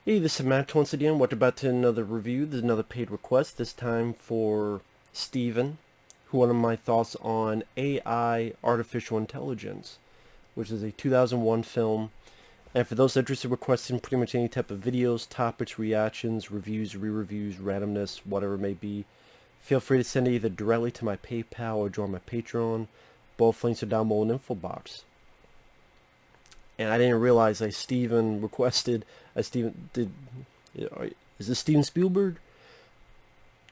Hey, this is Matt once again. Welcome back to another review. There's another paid request, this time for Steven, who wanted my thoughts on AI, Artificial Intelligence, which is a 2001 film. And for those interested in requesting pretty much any type of videos, topics, reactions, reviews, re-reviews, randomness, whatever it may be, feel free to send it either directly to my PayPal or join my Patreon. Both links are down below in the info box. And I didn't realize Steven requested, Steven did, is this Steven Spielberg?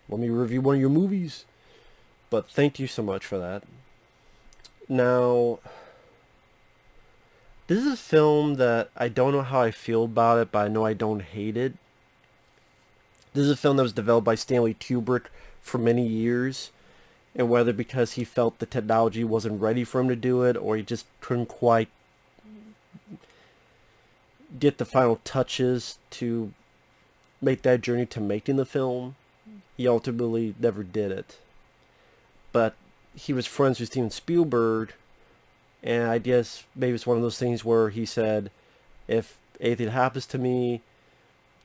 Let me review one of your movies. But thank you so much for that. Now, this is a film that I don't know how I feel about it, but I know I don't hate it. This is a film that was developed by Stanley Kubrick for many years. And whether because he felt the technology wasn't ready for him to do it, or he just couldn't quite get the final touches to make that journey to making the film, he ultimately never did it. But he was friends with Steven Spielberg, and I guess maybe it's one of those things where he said, if anything happens to me,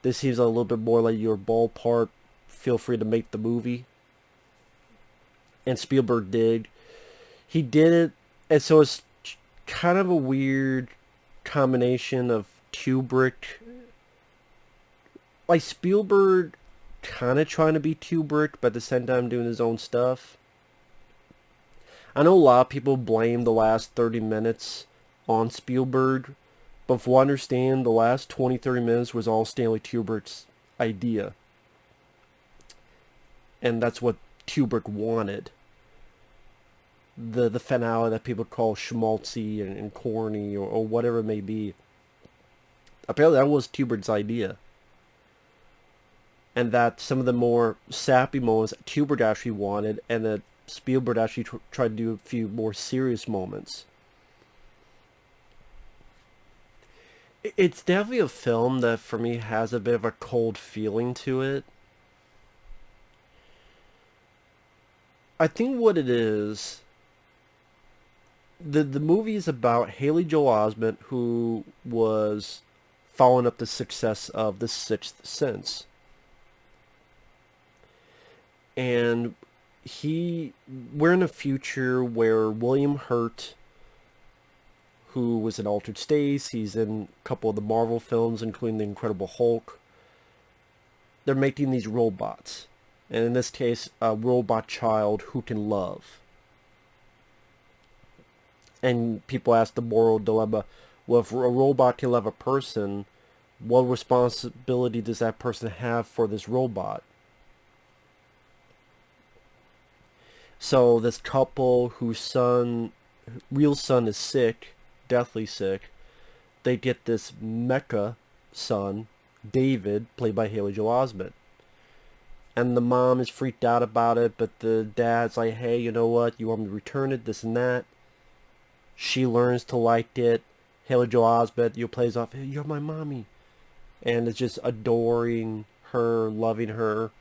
this seems a little bit more like your ballpark, feel free to make the movie. And Spielberg did. He did it, and so it's kind of a weird combination of Kubrick, like Spielberg kind of trying to be Kubrick, but at the same time doing his own stuff. I know a lot of people blame the last 30 minutes on Spielberg, but from what I understand, the last 20-30 minutes was all Stanley Kubrick's idea. And that's what Kubrick wanted. The finale that people call schmaltzy and corny or whatever it may be. Apparently that was Kubrick's idea. And that some of the more sappy moments Kubrick actually wanted, and that Spielberg actually tried to do a few more serious moments. It's definitely a film that for me has a bit of a cold feeling to it. I think what it is, the movie is about Haley Joel Osment, who was following up the success of The Sixth Sense. And we're in a future where William Hurt, who was in Altered States, he's in a couple of the Marvel films, including The Incredible Hulk, they're making these robots. And in this case, a robot child who can love. And people ask the moral dilemma, well, if a robot can love a person, what responsibility does that person have for this robot? So this couple whose real son is sick, deathly sick, they get this mecha son, David, played by Haley Joel Osment. And the mom is freaked out about it, but the dad's like, hey, you know what, you want me to return it, this and that. She learns to like it. Haley Joel Osment, plays off, hey, you're my mommy. And it's just adoring her, loving her.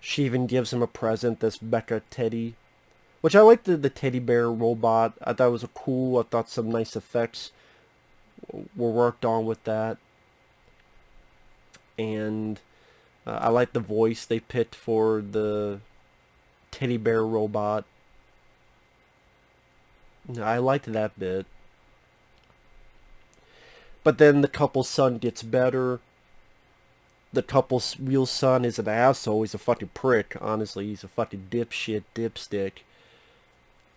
She even gives him a present, this mecha teddy. Which I like the teddy bear robot. I thought it was cool. I thought some nice effects were worked on with that. And I like the voice they picked for the teddy bear robot. I liked that bit. But then the couple's son gets better. The couple's real son is an asshole. He's a fucking prick, honestly. He's a fucking dipstick.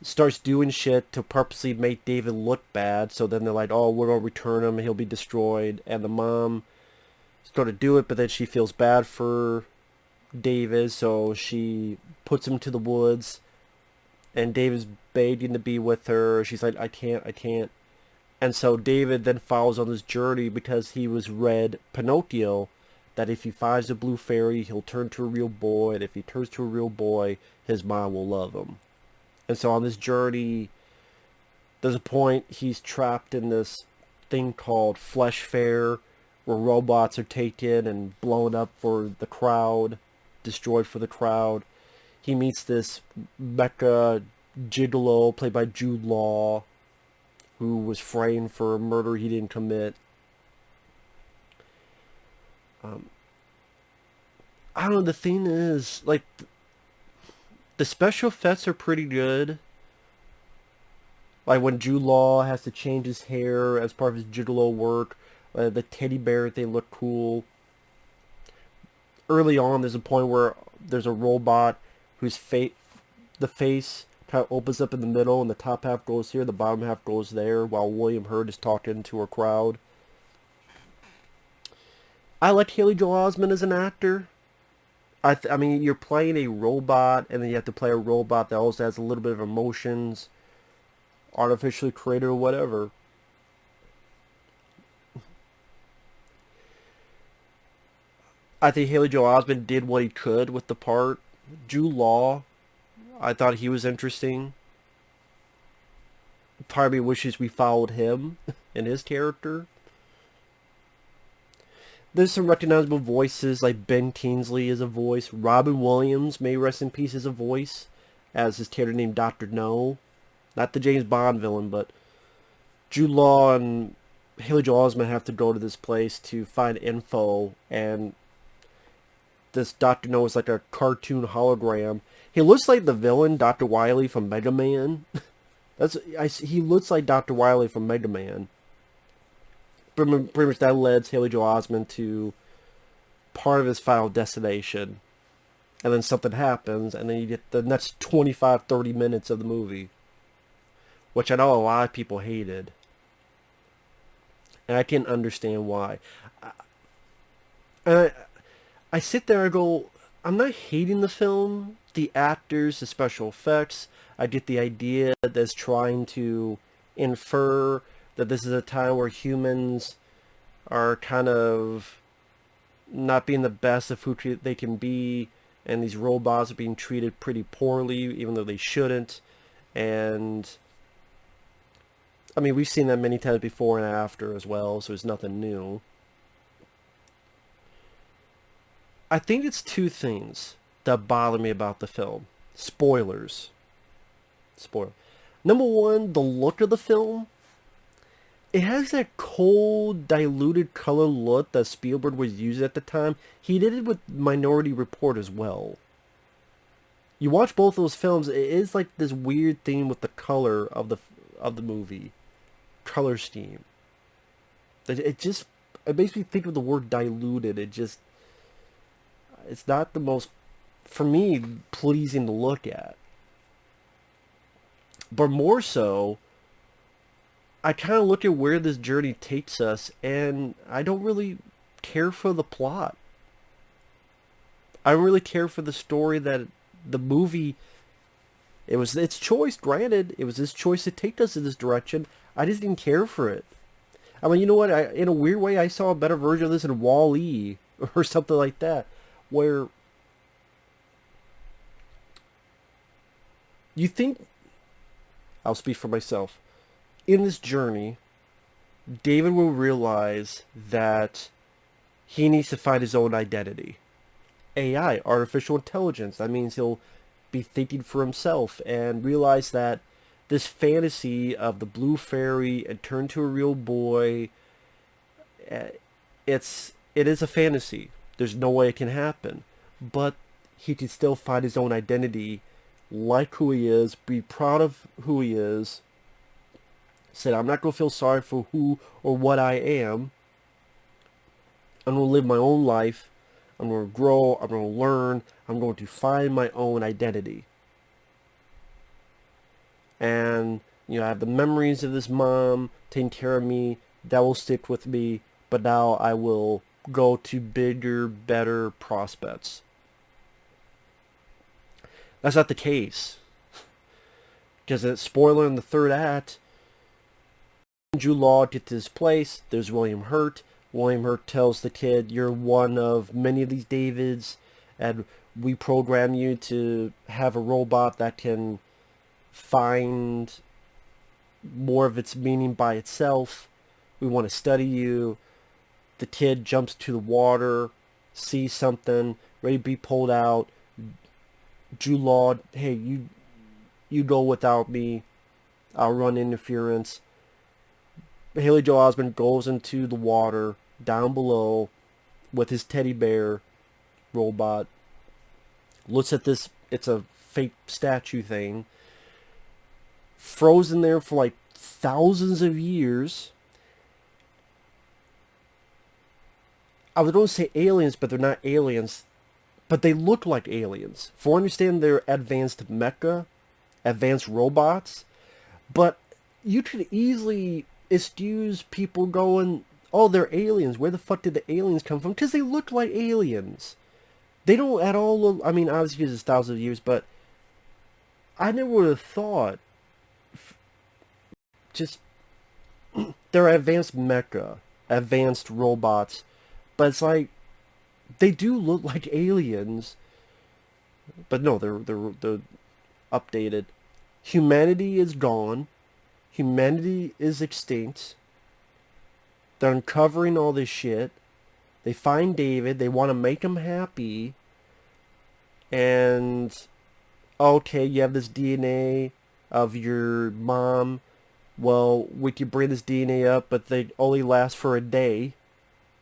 Starts doing shit to purposely make David look bad. So then they're like, oh, we're going to return him. He'll be destroyed. And the mom is going to do it, but then she feels bad for David. So she puts him to the woods. And David's begging to be with her. She's like, I can't. And so David then follows on this journey because he was read Pinocchio, that if he finds a blue fairy, he'll turn to a real boy, and if he turns to a real boy, his mom will love him. And so on this journey, there's a point he's trapped in this thing called Flesh Fair, where robots are taken and blown up for the crowd, destroyed for the crowd. He meets this mecha gigolo played by Jude Law, who was framed for a murder he didn't commit. I don't know, the thing is, like, the special effects are pretty good. Like when Jude Law has to change his hair as part of his gigolo work. The teddy bear thing looked cool. Early on, there's a point where there's a robot whose the face kind of opens up in the middle, and the top half goes here, the bottom half goes there, while William Hurt is talking to a crowd. I like Haley Joel Osment as an actor. I mean, you're playing a robot, and then you have to play a robot that also has a little bit of emotions, artificially created or whatever. I think Haley Joel Osment did what he could with the part. Jude Law, I thought he was interesting. Part of me wishes we followed him and his character. There's some recognizable voices, like Ben Kingsley is a voice. Robin Williams, may rest in peace, is a voice, as his character named Dr. No. Not the James Bond villain, but Jude Law and Haley Joel Osment have to go to this place to find info, and this Dr. No is like a cartoon hologram. He looks like the villain, Dr. Wily from Mega Man. He looks like Dr. Wily from Mega Man. Pretty much that leads Haley Joel Osment to part of his final destination. And then something happens, and then you get the next 25-30 minutes of the movie. Which I know a lot of people hated. And I can understand why. And I sit there and go, I'm not hating the film. The actors, the special effects. I get the idea that it's trying to infer that this is a time where humans are kind of not being the best of who they can be, and these robots are being treated pretty poorly, even though they shouldn't. And I mean, we've seen that many times before and after as well, so it's nothing new. I think it's two things that bother me about the film. Spoilers. Number one, the look of the film. It has that cold, diluted color look that Spielberg was using at the time. He did it with Minority Report as well. You watch both those films, it is like this weird thing with the color of the movie. Color scheme. It makes me think of the word diluted. It's not the most, for me, pleasing to look at. But more so, I kind of look at where this journey takes us, and I don't really care for the plot. I don't really care for the story that the movie... It was its choice, granted. It was its choice to take us in this direction. I just didn't care for it. I mean, you know what? In a weird way, I saw a better version of this in Wall-E or something like that, where you think... I'll speak for myself. In this journey, David will realize that he needs to find his own identity. AI, artificial intelligence. That means he'll be thinking for himself and realize that this fantasy of the blue fairy and turn to a real boy, it is a fantasy. There's no way it can happen. But he can still find his own identity, like who he is, be proud of who he is. Said, I'm not going to feel sorry for who or what I am. I'm going to live my own life. I'm going to grow. I'm going to learn. I'm going to find my own identity. And, you know, I have the memories of this mom taking care of me. That will stick with me. But now I will go to bigger, better prospects. That's not the case. Because, spoiler in the third act, Jude Law gets to this place. There's William Hurt. William Hurt tells the kid, you're one of many of these Davids, and we program you to have a robot that can find more of its meaning by itself. We want to study you. The kid jumps to the water, sees something, ready to be pulled out. Jude Law, hey, you go without me. I'll run interference. Haley Joel Osment goes into the water down below. with his teddy bear robot. Looks at this, it's a fake statue thing. Frozen there for like thousands of years. I was going to say aliens, but they're not aliens. But they look like aliens. For I understand, they're advanced mecha, advanced robots. But you could easily excuse people going, oh, they're aliens. Where the fuck did the aliens come from? Because they look like aliens. They don't at all look, I mean, obviously because it's thousands of years, but I never would have thought, just, they're advanced mecha, advanced robots. But it's like, they do look like aliens. But no, they're updated. Humanity is gone. Humanity is extinct. They're uncovering all this shit. They find David. They want to make him happy. And, okay, you have this DNA of your mom. Well, we could bring this DNA up, but they only last for a day.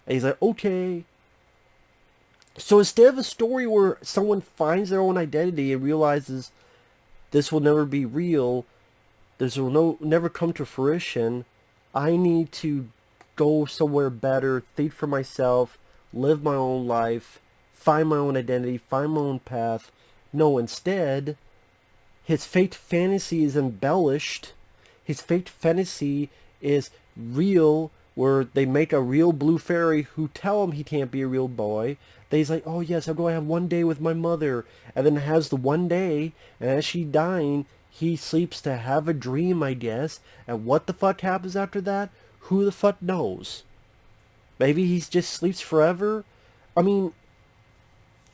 And he's like, okay. So instead of a story where someone finds their own identity and realizes this will never be real, this will never come to fruition, I need to go somewhere better, think for myself, live my own life, find my own identity, find my own path. No, instead, his fake fantasy is embellished. His fake fantasy is real, where they make a real blue fairy who tell him he can't be a real boy. Then he's like, oh yes, I'm going to have one day with my mother. And then has the one day, and as she's dying, he sleeps to have a dream, I guess. And what the fuck happens after that? Who the fuck knows? Maybe he just sleeps forever? I mean,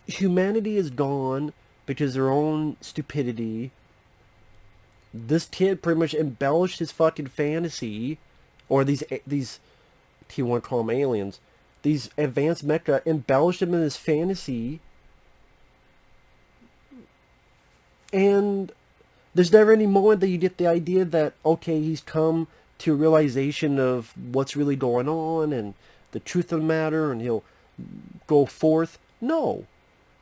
humanity is gone because of their own stupidity. This kid pretty much embellished his fucking fantasy. Or these, you want to call them aliens. These advanced mecha embellished him in his fantasy. And there's never any moment that you get the idea that, okay, he's come to a realization of what's really going on and the truth of the matter, and he'll go forth. No.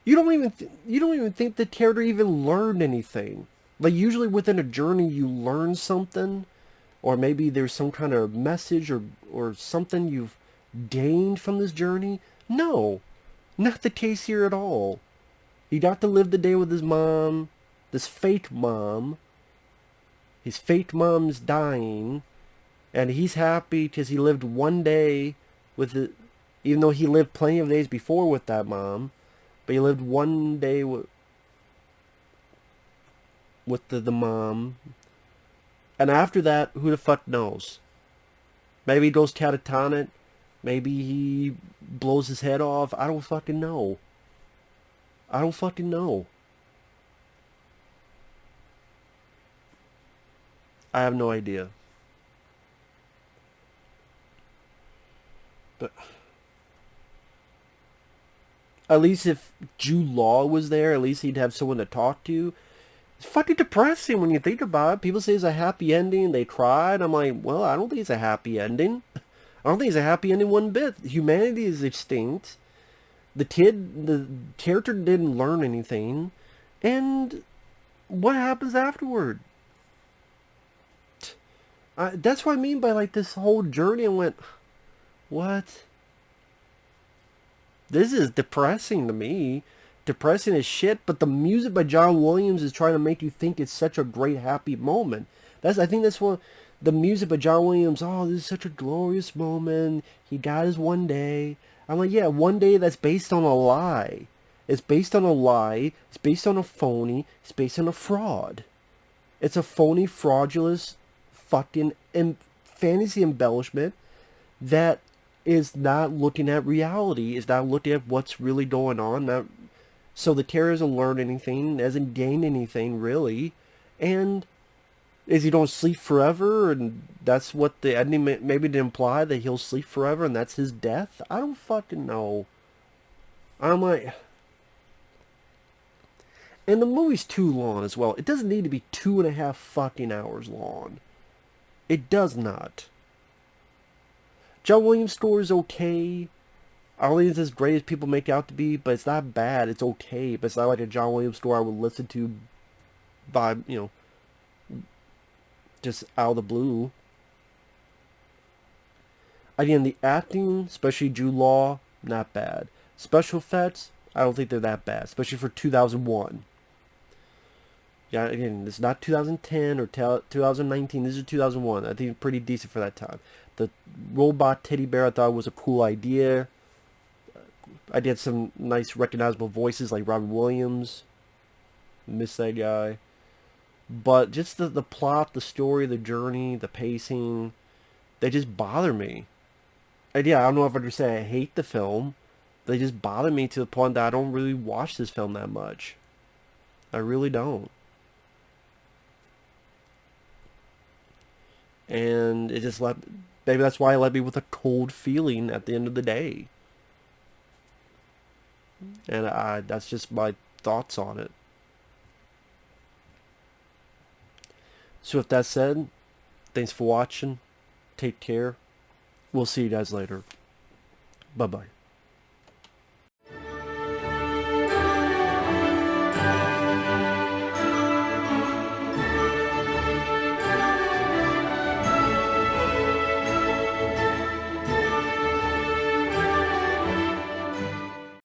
You don't even think the character even learned anything. Like, usually within a journey you learn something, or maybe there's some kind of message or something you've gained from this journey. No, not the case here at all. He got to live the day with his mom, this fake mom. His fake mom's dying, and he's happy because he lived one day with it, even though he lived plenty of days before with that mom. But he lived one day with the mom. And after that, who the fuck knows? Maybe he goes catatonic. Maybe he blows his head off. I don't fucking know. I don't fucking know. I have no idea. But at least if Jude Law was there, at least he'd have someone to talk to. It's fucking depressing when you think about it. People say it's a happy ending. They cried. I'm like, well, I don't think it's a happy ending. I don't think it's a happy ending one bit. Humanity is extinct. The character didn't learn anything. And what happens afterward? That's what I mean by like this whole journey. I went, what? This is depressing to me. Depressing as shit, but the music by John Williams is trying to make you think it's such a great happy moment. I think that's what the music by John Williams, oh, this is such a glorious moment. He got his one day. I'm like, yeah, one day that's based on a lie. It's based on a lie. It's based on a phony. It's based on a fraud. It's a phony, fraudulent, fucking fantasy embellishment that is not looking at reality. Is not looking at what's really going on. So the character doesn't learn anything, doesn't gain anything, really. And is he don't sleep forever? And that's what the ending maybe to imply, that he'll sleep forever and that's his death? I don't fucking know. I'm like... And the movie's too long as well. It doesn't need to be 2.5 fucking hours long. It does not. John Williams' score is okay. I don't think it's as great as people make it out to be, but it's not bad. It's okay, but it's not like a John Williams score I would listen to by, just out of the blue. Again, the acting, especially Jude Law, not bad. Special effects, I don't think they're that bad, especially for 2001. Yeah, again, it's not 2010 or 2019. This is 2001. I think it's pretty decent for that time. The robot teddy bear I thought was a cool idea. I did some nice recognizable voices like Robin Williams. Miss that guy. But just the plot, the story, the journey, the pacing, they just bother me. And yeah, I don't know if I'd say I hate the film. They just bother me to the point that I don't really watch this film that much. I really don't. And it just maybe that's why it left me with a cold feeling at the end of the day. And that's just my thoughts on it. So with that said, thanks for watching. Take care. We'll see you guys later. Bye-bye.